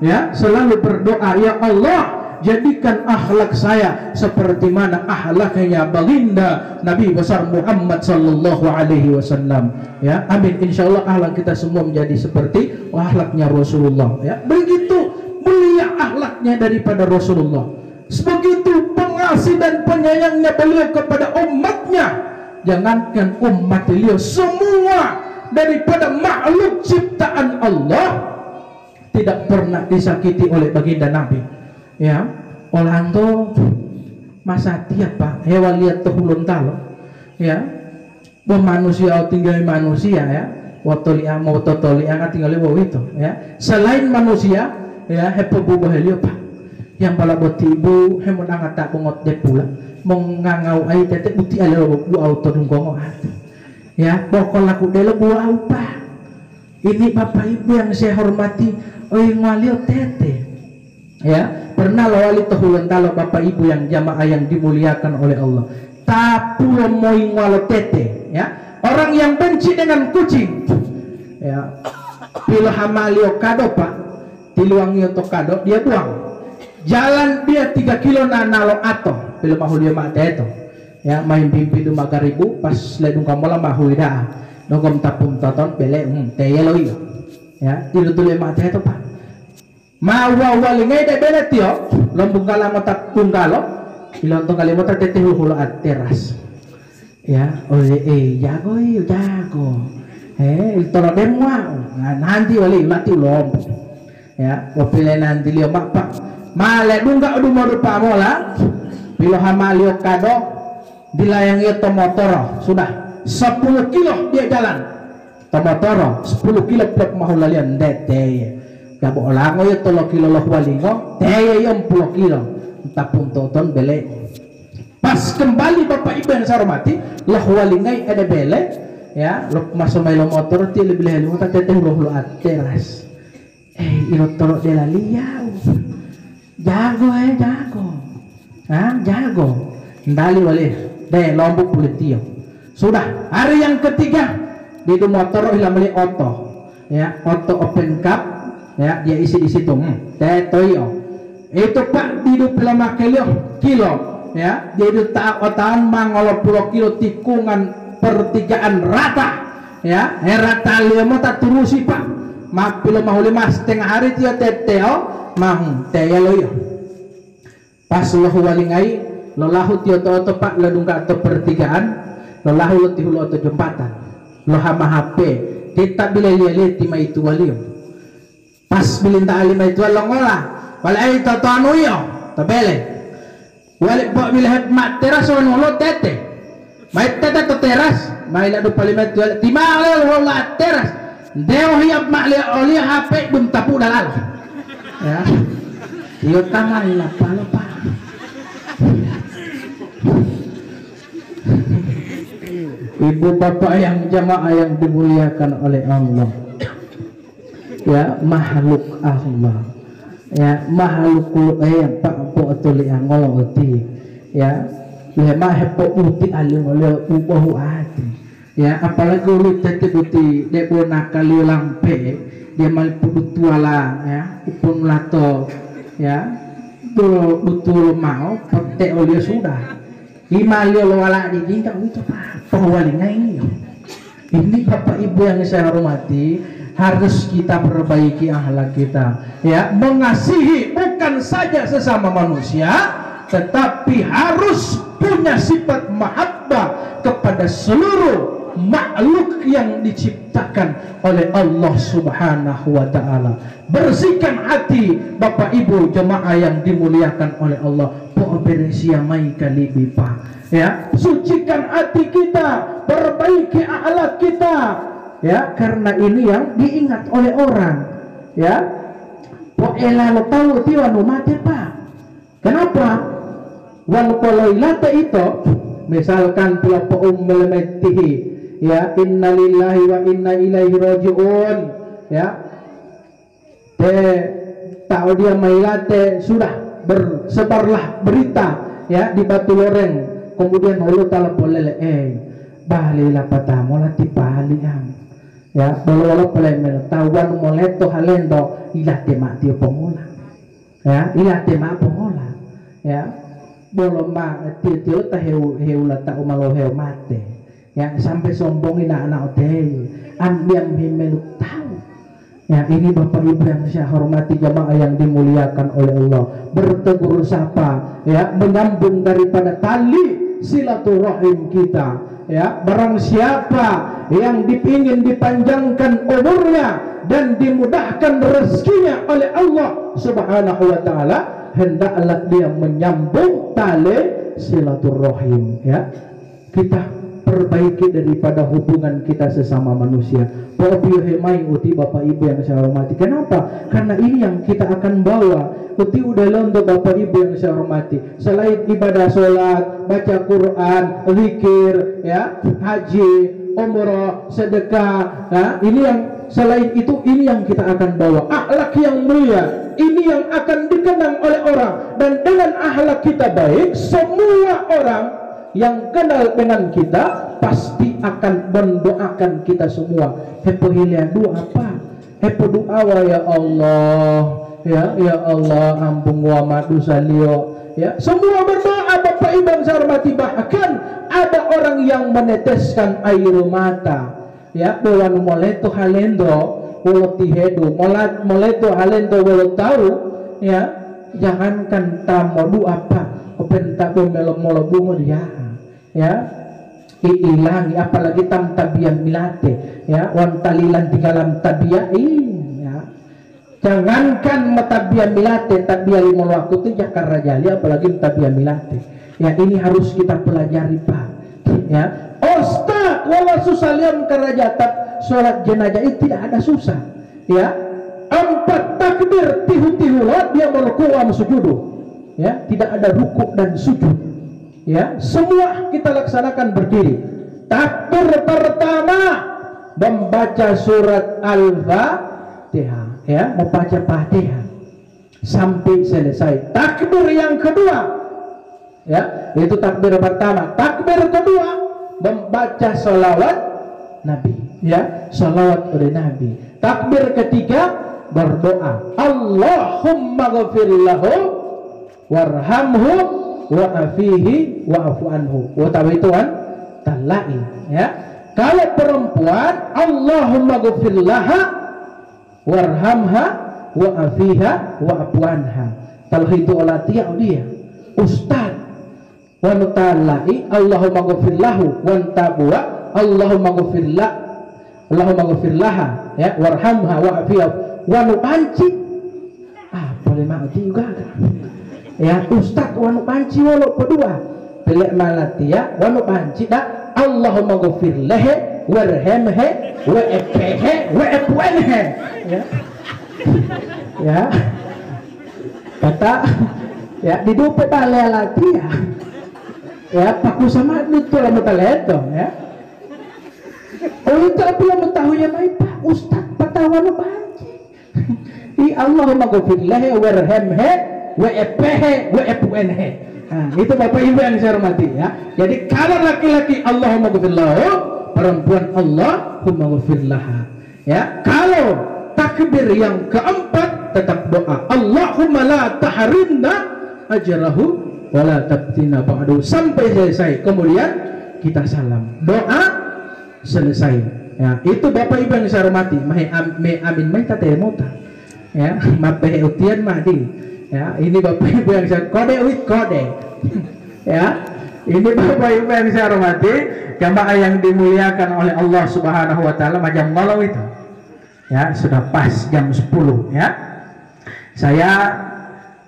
Ya, selalu berdoa, ya Allah, jadikan akhlak saya seperti mana akhlaknya baginda Nabi besar Muhammad sallallahu alaihi wasallam. Ya, amin. Insyaallah akhlak kita semua menjadi seperti akhlaknya Rasulullah. Ya, begitu mulia akhlaknya daripada Rasulullah. Sebegitu pengasih dan penyayangnya beliau kepada umatnya. Jangankan umat beliau, semua daripada makhluk ciptaan Allah tidak pernah disakiti oleh baginda Nabi. Ya, orang tuh masa tiap Pak hewan lihat tuh ulun talo ya manusia tinggal manusia ya watoli mau totoli angkat tinggal itu ya selain manusia ya hepo bubah helio Pak yang bala boti ibu hemon angkat tak bengot de pula mengangau ai tete uti alo bu auto dunggongo ya pokok laku delo bu Pak ini Bapak Ibu yang saya hormati oi ngalio tete ya pernah lawali tohulan talo Bapak Ibu yang jamaah yang dimuliakan oleh Allah tapulo moi ngalo tete ya orang yang benci dengan kucing ya pilo hamalio kado Pak tiluangio to kado dia buang jalan dia 3 kilo na nalo ato pilo mahulio mate itu ya main pimpi du magaribu pas ledung kamola mahuida nogom tapum toton bele teyeloi ya dilutule mate itu Pak mawawalingai de benetio lombung kala motak tunggalo ilontong kali motak teteh hulu teras ya oleh jago tolo demwa nanti wali lati lom ya wapile nanti lio pak male dungga udu modu pamola pilo hamalio kado dilayangi tomotoro sudah 10 kilo dia jalan tomotoro 10 kilo plek mahulalian dete kabo olango ya 3 kilo loh walingo daya yang 10 kilo tapung toton bele pas kembali Bapak Ibu yang saya hormati loh walingai ada bele ya lo masuk mailo motor ti lebih lelu tak teteh lo ateras ilo tolok dela liau jago jago ndali wali deh lombok puletio sudah hari yang ketiga di motor ilang beli oto ya oto open cup ya dia isi di situ tetoyo itu Pak hidup lama kilo ya jadi otaan mangolo pulau kilo tikungan pertigaan rata ya rata lima tak turusi pak mapilo mahuli mas tengah hari dia teteo mahu teya loyo pas lo walingai lo lahu tio to pak lo dungka to pertigaan lo lahu lo tihulu to jembatan lo hama HP kita bila lihat tima itu walium pas bilinta alima itu lo ngolah walai to anu yo to bele walik bok bilah mak teras orang lo tete mai tete to teras mai la do palimet walik timang le lo la teras deo hiap mak le oli HP bum tapu dalal ya yo tangan la palo pa ibu bapak yang jamaah yang dimuliakan oleh Allah ya makhluk Allah ya makhluk pak po tuli angolo uti ya ya mah po uti alim oleh ubahu ati ya apalagi ulit tete uti de bona kali lampe dia mal putuala ya upun lato ya betul mau pete oleh sudah imalio wala di tingkah itu pak pawalinya ini bapak ibu yang saya hormati harus kita perbaiki akhlak kita ya mengasihi bukan saja sesama manusia tetapi harus punya sifat mahabbah kepada seluruh makhluk yang diciptakan oleh Allah Subhanahu wa taala. Bersihkan hati Bapak Ibu jemaah yang dimuliakan oleh Allah. Beresia mai kali ya sucikan hati kita, perbaiki akhlak kita ya karena ini yang diingat oleh orang ya po lo tahu tiwanu mati pak kenapa wal ilata itu misalkan pula po melemetihi ya innalillahi wa inna ilaihi rajiun ya tahu dia mailate sudah bersebarlah berita ya di Batu Loreng kemudian Allah taala boleh bahlilah patamu lati pahaliang ya bolo pelem tawan moleto halendo ilah tema tio pomola ya ilah tema pomola ya bolo ma tio heu la ta umalo heu mate ya sampai sombongin anak teh ambiam himelu tahu ya ini Bapak Ibu yang saya hormati jamaah yang dimuliakan oleh Allah bertegur sapa ya menyambung daripada tali silaturahim kita ya barang siapa yang dipingin dipanjangkan umurnya dan dimudahkan rezekinya oleh Allah Subhanahu wa taala hendaklah dia menyambung tali silaturahim ya kita perbaiki daripada hubungan kita sesama manusia. Bapak Ibu yang saya hormati kenapa? Karena ini yang kita akan bawa uti udah untuk Bapak Ibu yang saya hormati selain ibadah sholat, baca Quran, zikir ya haji, umrah, sedekah ya, ini yang selain itu ini yang kita akan bawa akhlak yang mulia ini yang akan dikenang oleh orang dan dengan akhlak kita baik semua orang yang kenal dengan kita pasti akan mendoakan kita semua. Hepo hilia doa apa? Hepo doa ya Allah, ya Allah ampun wa madu salio. Ya, semua berdoa Bapak Ibu yang saya hormati bahkan ada orang yang meneteskan air mata. Ya, bawan moleto halendo, wolo tihedo, moleto halendo wolo tahu. Ya, jangankan tamu doa apa, pentak melo molo bungo dia. Ya ilangi apalagi tam tabian milate ya wan talilan tinggalam tabiai ya jangankan matabian milate tabian lima waktu itu jakar rajali apalagi tabian milate ya ini harus kita pelajari pak ya Ustaz wala susalian kerajatat sholat jenazah itu tidak ada susah ya 4 takbir tihu-tihulat dia meruku am sujudu ya tidak ada rukuk dan sujud ya semua kita laksanakan berdiri. Takbir pertama membaca surat Al-Fatihah ya membaca Fatihah sampai selesai. Takbir yang kedua ya itu takbir pertama. Takbir kedua membaca salawat Nabi ya salawat oleh Nabi. Takbir ketiga berdoa Allahumma ghafir lahu warhamhu wa afihi wa afu anhu. Utawi tuan talai ya. Kalau perempuan Allahumma ghfir laha warhamha wa afiha wa afu anha. Kalau itu olah dia ustaz wa talai Allahumma ghfir lahu wa tabwa Allahumma ghfir laha ya warhamha wa afiha wa nupanci boleh mati juga ya ustaz wa nupanci walau kedua pelek malatia wa nupanci dah Allahumma ghfir lahu warhamha wa afiha wa afuanha ya kata ya di dope balai latia ya paku sama itu lah mutaleto ya. Oh itu apa yang tahu ya mai Pak Ustaz patawa nu banci. I Allahumma ghfir lahu warhamha wa afiha wa afuanha. Itu Bapak Ibu yang saya hormati ya. Jadi kalau laki-laki Allahumma ghfir lahu, perempuan Allahumma ghfir laha. Ya, kalau takbir yang keempat tetap doa Allahumma la tahrimna ajrahu wa la tabtina ba'du sampai selesai. Kemudian kita salam. Doa selesai ya. Itu Bapak Ibu yang saya hormati amin mai tate mota ya mape utian madi ya. Ini Bapak Ibu yang saya kode ya. Ini Bapak Ibu yang saya hormati jamaah yang dimuliakan oleh Allah Subhanahu wa taala macam malam itu ya. Sudah pas jam 10 ya. Saya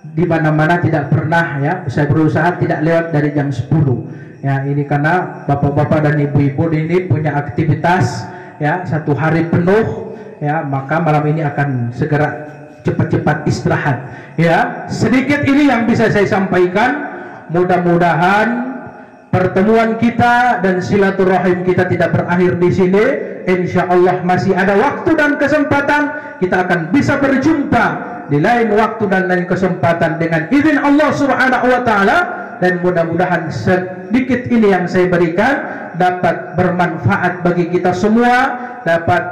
di mana-mana tidak pernah ya, saya berusaha tidak lewat dari jam 10 ya. Ini karena bapak-bapak dan ibu-ibu ini punya aktivitas ya 1 hari penuh ya, maka malam ini akan segera cepat-cepat istirahat ya. Sedikit ini yang bisa saya sampaikan. Mudah-mudahan pertemuan kita dan silaturahim kita tidak berakhir di sini. Insya Allah masih ada waktu dan kesempatan kita akan bisa berjumpa di lain waktu dan lain kesempatan dengan izin Allah Subhanahu wa taala. Dan mudah-mudahan sedikit ini yang saya berikan dapat bermanfaat bagi kita semua, dapat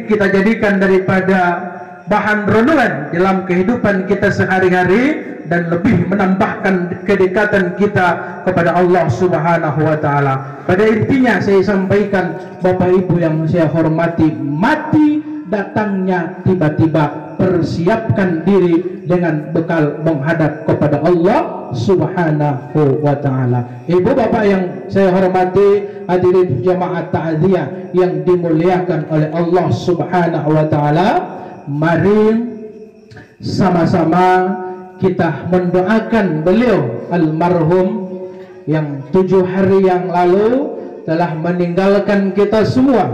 kita jadikan daripada bahan renungan dalam kehidupan kita sehari-hari dan lebih menambahkan kedekatan kita kepada Allah Subhanahu wa taala. Pada intinya saya sampaikan Bapak Ibu yang saya hormati, mati datangnya tiba-tiba, persiapkan diri dengan bekal menghadap kepada Allah Subhanahu wa taala. Ibu bapak yang saya hormati, hadirin jamaah ta'ziyah yang dimuliakan oleh Allah Subhanahu wa taala, mari sama-sama kita mendoakan beliau almarhum yang 7 hari yang lalu telah meninggalkan kita semua.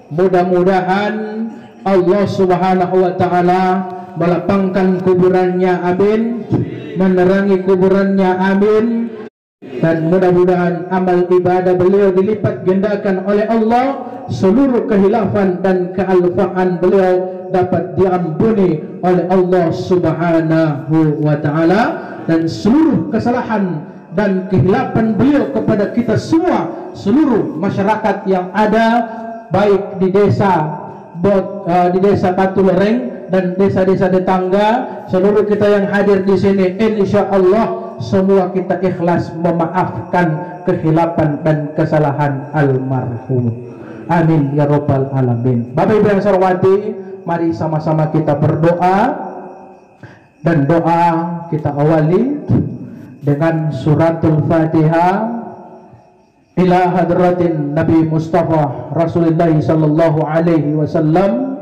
Mudah-mudahan Allah Subhanahu wa taala melapangkan kuburannya, amin, menerangi kuburannya, amin, dan mudah-mudahan amal ibadah beliau dilipat gandakan oleh Allah, seluruh kehilafan dan kealfaan beliau dapat diampuni oleh Allah Subhanahu wa taala, dan seluruh kesalahan dan kehilafan beliau kepada kita semua, seluruh masyarakat yang ada baik di desa Katulereng dan desa-desa tetangga, seluruh kita yang hadir di sini, insya Allah semua kita ikhlas memaafkan kehilafan dan kesalahan almarhum. Amin ya rabbal alamin. Bapak Ibu yang saya hormati, mari sama-sama kita berdoa, dan doa kita awali dengan suratul Fatihah ila hadratin Nabi Mustafa Rasulullah sallallahu alaihi wasallam.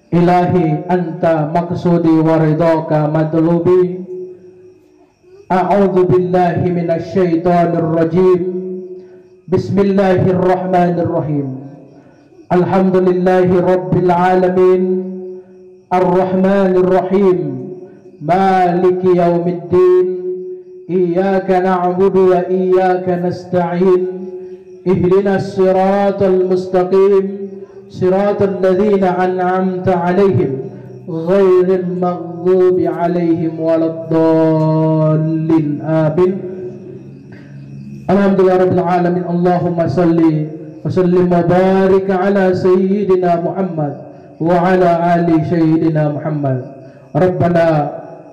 Ilahi anta maqsudi wa ridhaka madlubi. A'udzu billahi minasy syaithanir rajim. Bismillahirrahmanirrahim. Alhamdulillahi rabbil alamin. Arrahmanir rahim. Maliki yaumiddin. Iyyaka na'budu wa iyyaka nasta'in. Ihdinas siratal mustaqim. Siratal ladzina an'amta 'alaihim ghairil maghdubi 'alaihim waladdallin. Amin. Alhamdulillahirabbil alamin. Allahumma shalli wa sallim wa barik ala sayyidina Muhammad wa ala ali sayyidina Muhammad. Rabbana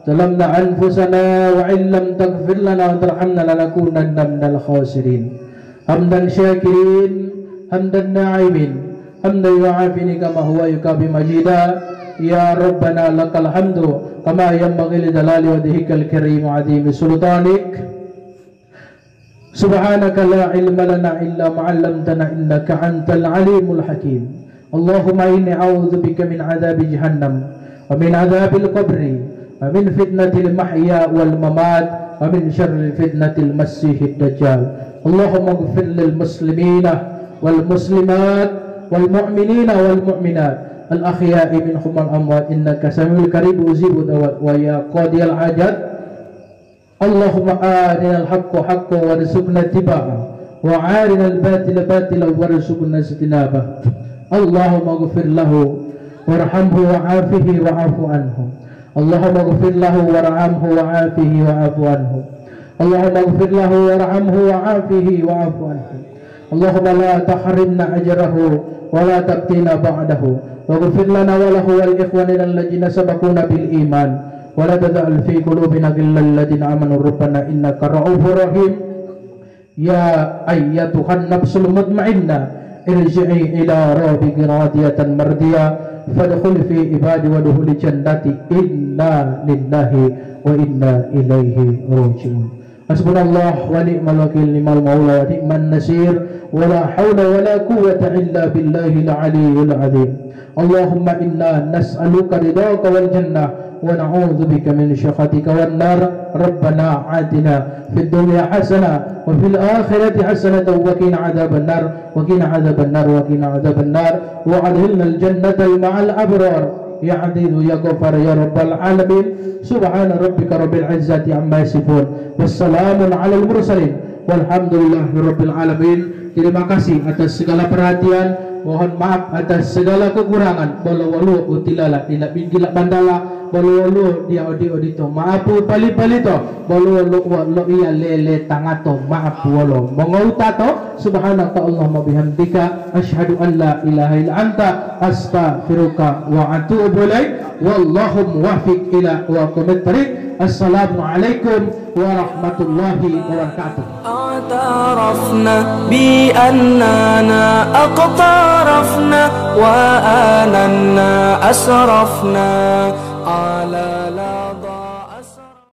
ظلمنا أنفسنا وإن لم تغفر لنا وترحمنا لنكونن من الخاسرين حمدا شاكرين حمدا ناعمين حمدا يعافيني كما هو يكافي مجيدا يا ربنا لك الحمد كما ينبغي لجلال وجهك الكريم وعظيم سلطانك سبحانك لا علم لنا إلا ما علمتنا إنك أنت العليم الحكيم اللهم إني أعوذ بك من عذاب جهنم ومن عذاب القبر ومن فتنة المحيا والممات ومن شر فتنة المسيح الدجال اللهم اغفر للمسلمين والمسلمات والمؤمنين والمؤمنات الأحياء منهم والأموات إنك سميع قريب أجيب الدعوات ويا قاضي الحاجات اللهم أرنا الحق حقا وارزقنا اتباعه وأرنا الباطل باطلا وارزقنا اجتنابه اللهم اغفر له وارحمه وعافه وعاف عنه اللهم اغفر له وارحمه وعافه وعاف عنه اللهم اغفر له وارحمه وعافه وعاف عنه اللهم لا تحرمنا أجره ولا تبتنا بعده واغفر لنا وله ولإخواننا الذين سبقونا بالإيمان ولا تجعل في قلوبنا غلا للذين آمنوا ربنا إنك رؤوف رحيم يا أيتها النفس المطمئنة ارجعي إلى ربك راضية مرضية فادخل في عبادي وادخل جنتي إنا لله وإنا إليه راجعون حسبنا ونعم الوكيل نعم المولى ونعم النصير ولا حول ولا قوة إلا بالله العلي العظيم اللهم إنا نسألك رضاك والجنة ونعوذ بك من سخطك والنار ربنا آتنا في الدنيا حسنة وفي الآخرة حسنة وقنا عذاب النار وقنا عذاب النار وقنا عذاب النار وأدخلنا الجنة مع الأبرار يا عزيز يا غفار يا رب العالمين سبحان ربك رب العزة عما يصفون والسلام على المرسلين walhamdulillah rabbil alamin. Terima kasih atas segala perhatian, mohon maaf atas segala kekurangan. Walau utilala tidak bingkila bandala, walau dia odito maafu pali-palito, walau lo iya lele tangato maaf walau mengautato subhanaka Allahumma bihamdika asyhadu an la ilaha illa anta astaghfiruka wa atubu ilaik wallahu muwaffiq ila aqwamit thariq. Assalamualaikum warahmatullahi wabarakatuh. اعترفنا بأننا اقترفنا وآننا أسرفنا على لا